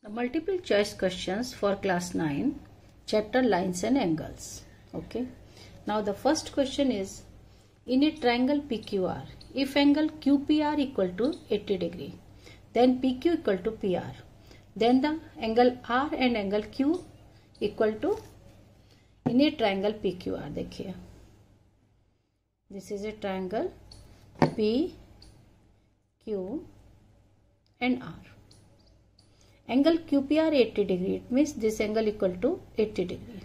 Multiple choice questions for class 9, chapter lines and angles. Okay. Now the first question is, in a triangle PQR, if angle QPR equal to 80 degree, then PQ equal to PR, then the angle R and angle Q equal to, in a triangle PQR, देखिए, this is a triangle P, Q and R. Angle QPR 80 degree, it means this angle equal to 80 degree.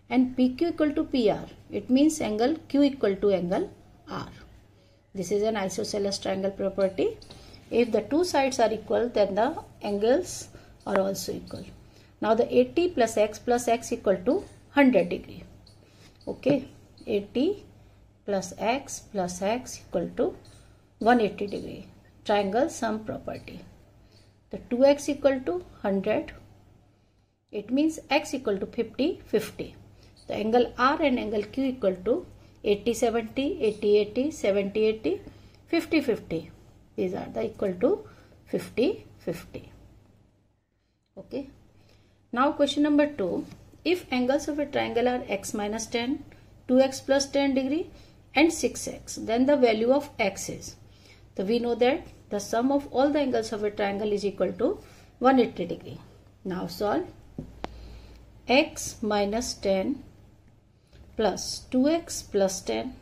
And PQ equal to PR, it means angle Q equal to angle R. This is an isosceles triangle property. If the two sides are equal, then the angles are also equal. Now the 80 plus x equal to 100 degree. Okay, 80 plus x equal to 180 degree. Triangle sum property. The 2x equal to 100, it means x equal to 50, 50. The angle R and angle Q equal to 80, 70, 80, 80, 70, 80, 50, 50. These are the equal to 50, 50. Okay. Now question number 2. If angles of a triangle are x minus 10, 2x plus 10 degree and 6x, then the value of x is. So we know that the sum of all the angles of a triangle is equal to 180 degree. Now solve. X minus 10 plus 2x plus 10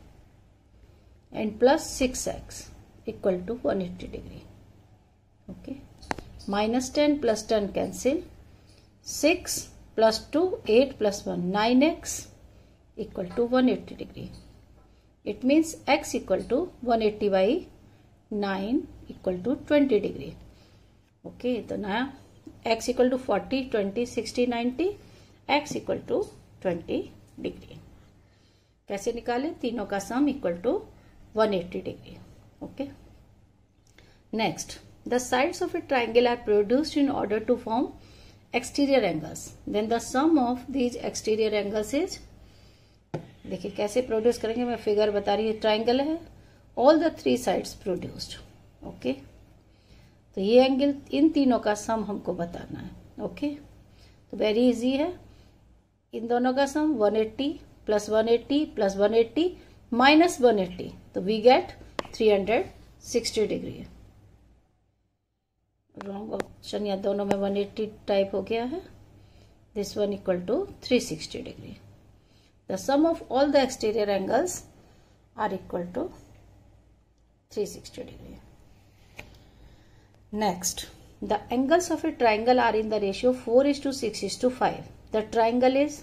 and plus 6x equal to 180 degree. Okay. Minus 10 plus 10 cancel. 6 plus 2, 8 plus 1, 9x equal to 180 degree. It means x equal to 180 by 9 equal to 20 degree. Okay, तो नया x equal to 40, 20, 60, 90, x equal to 20 degree. कैसे निकालें? तीनों का सम equal to 180 degree. Okay. Next, the sides of a triangle are produced in order to form exterior angles. Then the sum of these exterior angles is, देखिए कैसे produce करेंगे, मैं figure बता रही हूँ. ट्राइंगल है, all the three sides produced. Okay, तो ये एंगल, इन तीनों का सम हमको बताना है. ओके, तो वेरी इजी है. इन दोनों का सम 180 प्लस 180 प्लस 180 माइनस 180, तो we get 360 degree. Wrong option, या दोनों में 180 टाइप हो गया है. This one equal to 360 degree. The sum of all the exterior angles are equal to 360 degree. Next, the angles of a triangle are in the ratio 4:6:5. The triangle is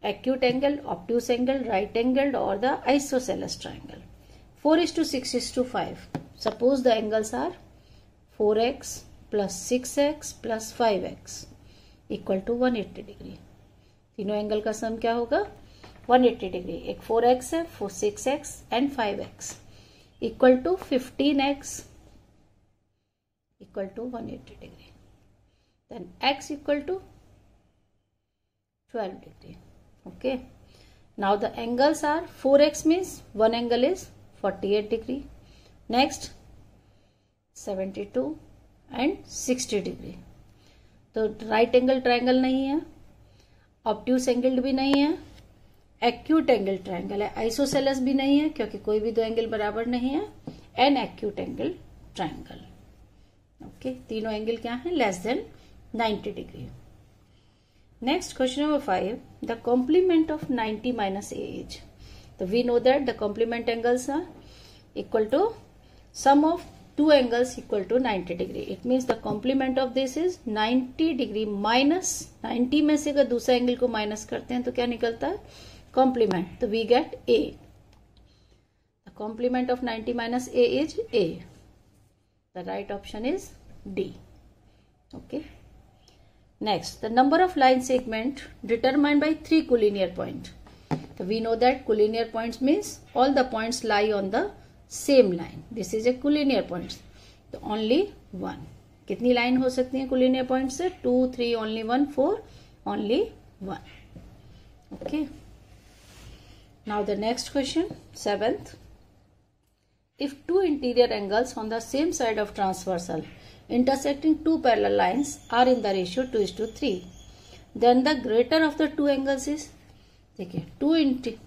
acute angle, obtuse angle, right angled or the isosceles triangle. 4:6:5. Suppose the angles are 4x plus 6x plus 5x equal to 180 degree. तीनों angle का सम क्या होगा? 180 degree. एक 4x है, 6x and 5x equal to 15x equal to 180 degree. Then x equal to 12 degree. Okay. Now the angles are 4x means one angle is 48 degree. Next 72 and 60 degree. तो right angle triangle नहीं है, obtuse angle भी नहीं है, acute angle triangle है, isosceles भी नहीं है क्योंकि कोई भी दो एंगल बराबर नहीं है, an acute angle triangle. Okay, तीनों एंगल क्या है? Less than 90 degree. Next question number 5. The complement of 90 minus A is. तो we know that the complement angles are equal to sum of two angles equal to 90 degree. It means the complement of this is 90 degree minus 90 में से अगर दूसरा angle को minus करते हैं तो क्या निकलता है? कॉम्प्लीमेंट. तो we get A. The complement of 90 minus A is A. The right option is D. Okay. Next, the number of line segment determined by 3 collinear point. So we know that collinear points means all the points lie on the same line. This is a collinear point. तो only one. कितनी line हो सकती है collinear point से? 2, 3, only 1, 4, only 1. Okay. Now the next question 7th. If two interior angles on the same side of transversal intersecting two parallel lines are in the ratio 2:3, then the greater of the two angles is, देखिए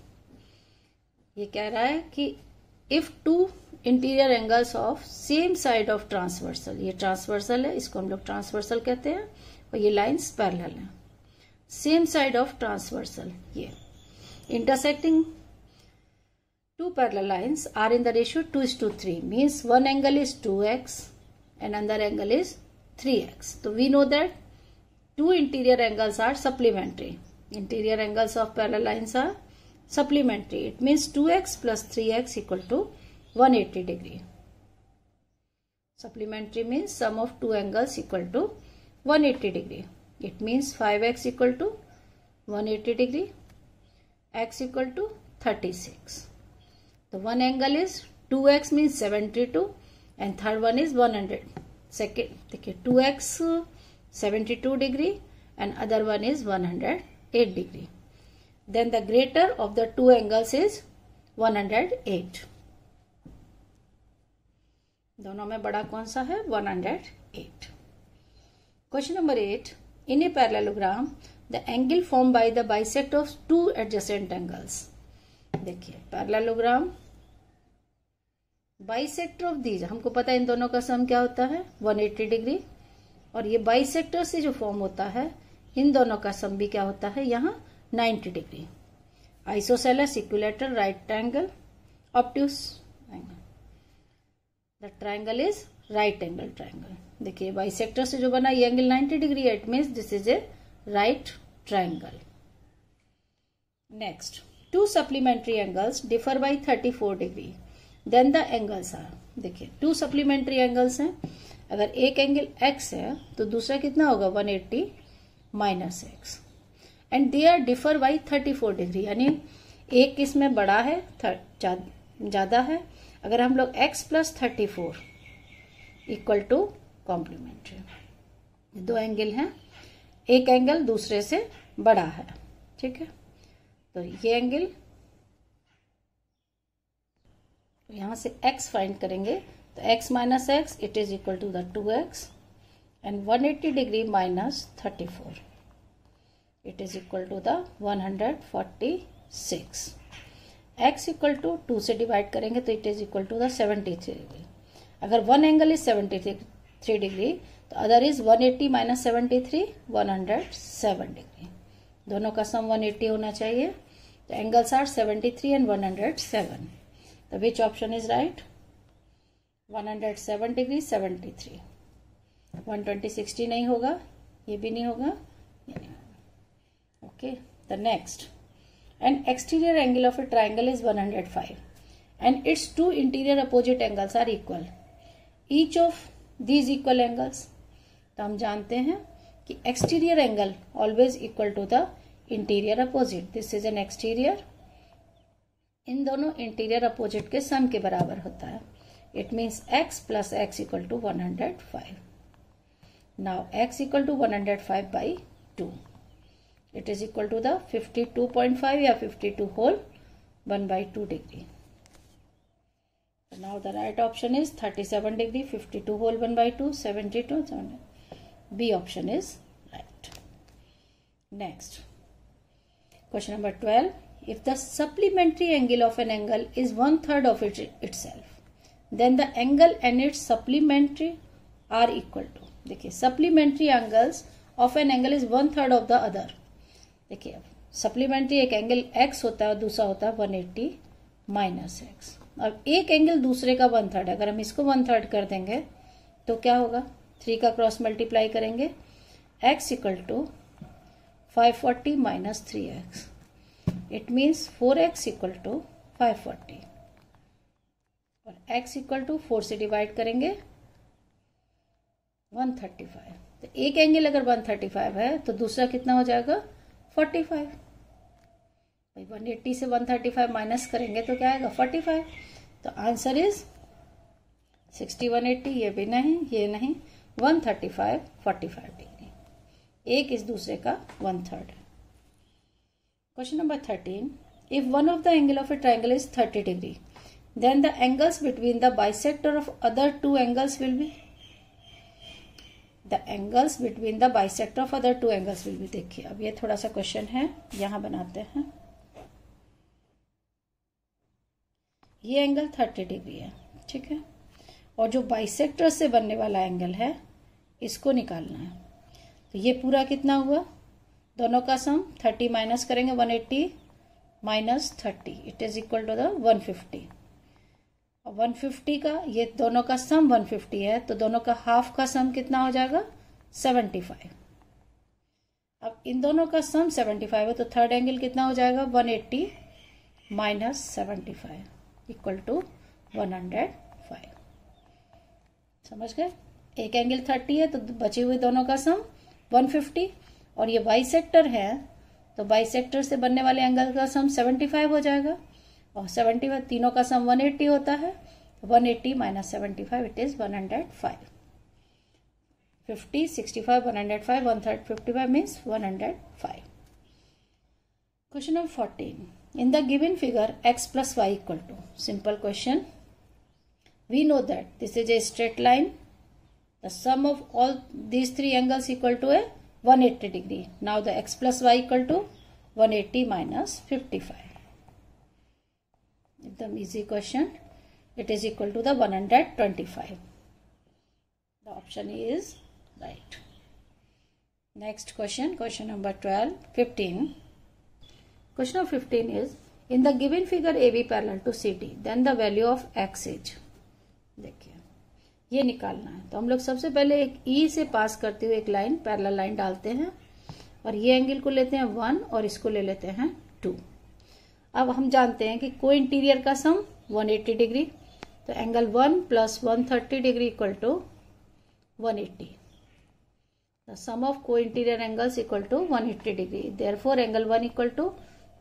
ये कह रहा है कि if two interior angles of same side of transversal, ये transversal है, इसको हम लोग ट्रांसवर्सल कहते हैं, और ये लाइन्स पैरेलल हैं, सेम साइड ऑफ ट्रांसवर्सल, ये intersecting two parallel lines are in the ratio 2:3, means one angle is 2x and another angle is 3x. So we know that two interior angles are supplementary. Interior angles of parallel lines are supplementary. It means 2x plus 3x equal to 180 degree. Supplementary means sum of two angles equal to 180 degree. It means 5x equal to 180 degree, x equal to 36. So one angle is 2x means 72 and third one is 100. Second, देखिए 2x 72 degree and other one is 108 degree. Then the greater of the two angles is 108. दोनों में बड़ा कौन सा है? 108. Question number 8. In a parallelogram, the angle formed by the bisect of two adjacent angles. देखिए parallelogram, bisector of these, हमको पता है इन दोनों का सम क्या होता है 180 डिग्री, और ये बाइसेक्टर से जो फॉर्म होता है इन दोनों का सम भी क्या होता है यहाँ 90 degree. Isosceles, equilateral, right triangle, obtuse angle. The triangle is right angle triangle. देखिए बाइसेक्टर से जो बना ये एंगल 90 डिग्री है, it means this is a right triangle. Next, two supplementary angles differ by 34 degree, then the angles are, देखिए two supplementary angles हैं, अगर एक एंगल x है तो दूसरा कितना होगा 180 minus x, and they are differ by 34 degree, यानी एक इसमें बड़ा है ज्यादा है. अगर हम लोग x plus 34 equal to complementary, दो एंगल हैं, एक एंगल दूसरे से बड़ा है, ठीक है. तो ये एंगल, यहां से x फाइंड करेंगे तो x minus x it is equal to the 2x and 180 degree minus 34 it is equal to the 146. x equal to 2 से डिवाइड करेंगे तो it is equal to the 73 degree. अगर वन एंगल इज 73 डिग्री तो other is 180 minus 73 107 degree. दोनों का sum 180 होना चाहिए. तो एंगल्स आर 73 एंड 107. तो which option is right? 107 degree 73. 120 60 नहीं होगा, ये भी नहीं होगा, ये नहीं होगा. Okay, the next, an exterior angle of a triangle is 105 and its two interior opposite angles are equal. Each of these equal angles, तो हम जानते हैं कि exterior angle always equal to the interior opposite. This is an exterior, इन दोनों interior opposite के sum के बराबर होता है. It means x plus x equal to 105. Now x equal to 105 by 2 it is equal to the 52.5 या 52 whole 1/2 degree. Now the right option is 37 degree 52 whole 1/2 72. B option is right. Next, question number 12. If the supplementary angle of an angle is 1/3 of itself, then the angle and its supplementary are equal to. देखिए supplementary angles of an angle is 1/3 of the other. देखिए supplementary एक angle x होता है और दूसरा होता है 180 minus x. अब एक एंगल दूसरे का 1/3, अगर हम इसको 1/3 कर देंगे तो क्या होगा? 3 का क्रॉस मल्टीप्लाई करेंगे, x equal to 540 minus 3x. It means 4x equal to 540 और x इक्वल टू 4 से डिवाइड करेंगे 135. तो एक एंगल अगर 135 है तो दूसरा कितना हो जाएगा 45. 180 से 135 माइनस करेंगे तो क्या आएगा 45. तो आंसर इज 60 180, ये भी नहीं ये नहीं, 135 45 डिग्री. एक इस दूसरे का 1/3 है. Question number 13. If one of the angle of a triangle is 30 degree, then the angles between the bisector of other two angles will be. The angles between the bisector of other two angles will be. देखिए अब ये थोड़ा सा question है, यहां बनाते हैं। ये एंगल 30 डिग्री है, ठीक है, और जो बाइसेक्टर से बनने वाला एंगल है इसको निकालना है। तो ये पूरा कितना हुआ, दोनों का सम 30 माइनस करेंगे 180 minus 30 it is equal to the 150। और 150 का ये दोनों का सम 150 है, तो दोनों का हाफ का सम कितना हो जाएगा 75। अब इन दोनों का सम 75 है, तो थर्ड एंगल कितना हो जाएगा 180 माइनस 75 इक्वल टू 105। समझ गए, एक एंगल 30 है तो बचे हुए दोनों का सम 150, और ये बाइसेक्टर है तो बाइसेक्टर से बनने वाले एंगल का सम 75 हो जाएगा, और 75 तीनों का सम 180 होता है, 180 minus 75 it is 105। 50 65 105 155 means 105। Question number 14, in the given figure x plus y equal to, simple question, we know that this is a straight line, the sum of all these three angles equal to a 180 degree. Now the x plus y equal to 180 minus 55. एकदम easy question, it is equal to the 125. The option is right. Next question, question number 15. Question number 15 is, in the given figure AB parallel to CD, then the value of x is. देखिए ये निकालना है, तो हम लोग सबसे पहले एक E से पास करते हुए एक लाइन पैरेलल लाइन डालते हैं, और ये एंगल को लेते हैं 1 और इसको ले लेते हैं 2। अब हम जानते हैं कि को इंटीरियर का सम 180 डिग्री, तो angle 1 plus 130 degree equal to 180। The sum of co-interior angles equal to 180 degree, therefore angle 1 equal to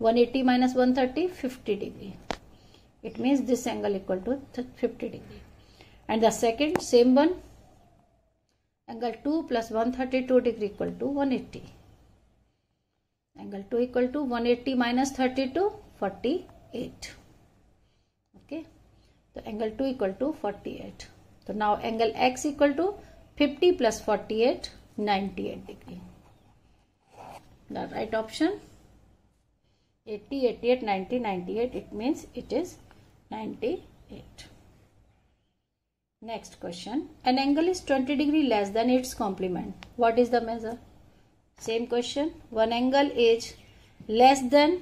180 minus 130 50 degree. It means this angle equal to 50 degree. And the second same one, angle 2 plus 132 degree equal to 180. Angle 2 equal to 180 minus 32 48. Okay, so angle 2 equal to 48. So now angle x equal to 50 plus 48 98 degree. The right option 80 88 90 98, it means it is 98. Next question, an angle is 20 degree less than its complement, what is the measure? Same question, one angle is less than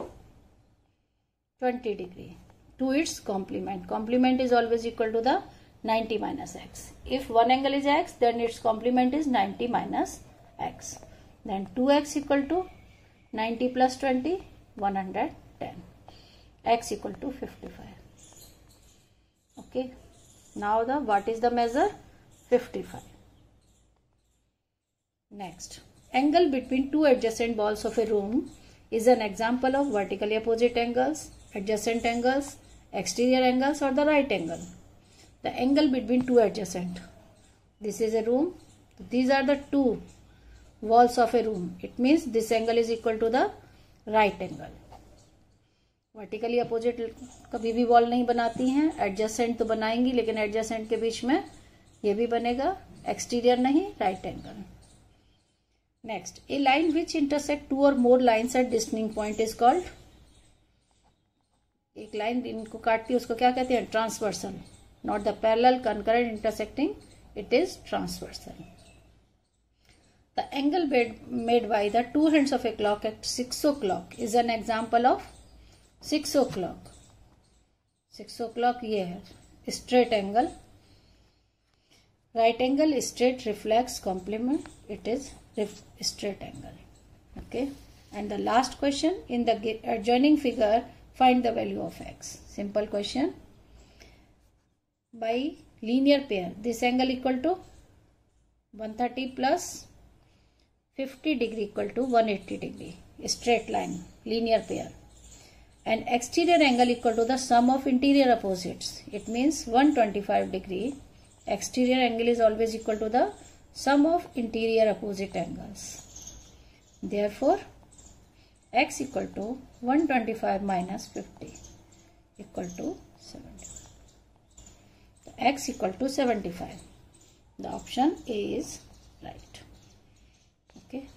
20 degree to its complement. Complement is always equal to the 90 minus x. If one angle is x, then its complement is 90 minus x. Then 2x equal to 90 plus 20 110, x equal to 55. Okay, now the what is the measure? 55. Next, angle between two adjacent walls of a room is an example of vertically opposite angles, adjacent angles, exterior angles, or the right angle. The angle between two adjacent, this is a room, these are the two walls of a room, it means this angle is equal to the right angle. Vertically opposite कभी भी wall नहीं बनाती हैं, adjacent तो बनाएंगी, लेकिन adjacent के बीच में ये भी बनेगा, एक्सटीरियर नहीं, right angle. Next, a line which intersect two or more lines at distinct point is called, एक लाइन इनको काटती है उसको क्या कहते हैं? Transversal, not the parallel concurrent intersecting, it is transversal. The angle made by the two hands of a clock at 6 o'clock is an example of 6 o'clock. 6 o'clock ये है straight angle, right angle, straight, reflex, complement, it is straight angle. Okay, and the last question, in the adjoining figure find the value of x. Simple question. By linear pair, this angle equal to 130 plus 50 degree equal to 180 degree, straight line, linear pair, and exterior angle equal to the sum of interior opposites, it means 125 degree. Exterior angle is always equal to the sum of interior opposite angles, therefore x equal to 125 minus 50 equal to 75. So x equal to 75. The option A is right. Okay.